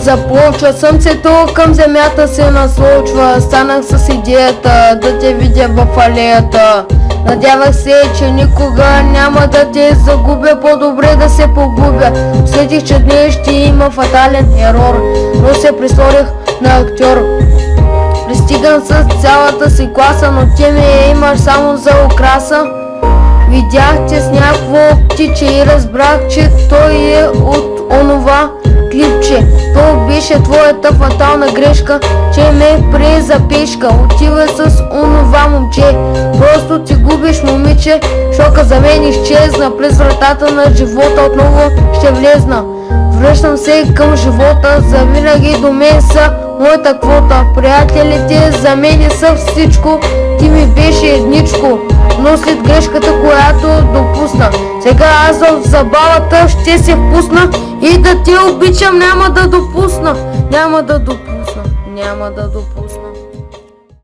Започва слънцето към земята се наслочва. Станах с идеята да те видя в алеята. Надявах се, че никога няма да те загубя, по-добре да се погубя. Сетих, че днес ще има фатален ерор, но се престорих на актьор. Пристигам с цялата си класа, но ти ме имаш само за украса. Видях те с някакво птиче и разбрах, че той е от онова клипче. То беше твоята фатална грешка, че ме прие за пешка. Отивай с онова момче, просто ти губиш, момиче. Шока за мен изчезна, през вратата на живота отново ще влезна. Връщам се към живота, завинаги до мен са моята квота. Приятелите за мен са всичко, ти ми беше едничко. Но след грешката, която допусна, сега аз в забавата ще се впусна и да те обичам няма да допусна. Няма да допусна.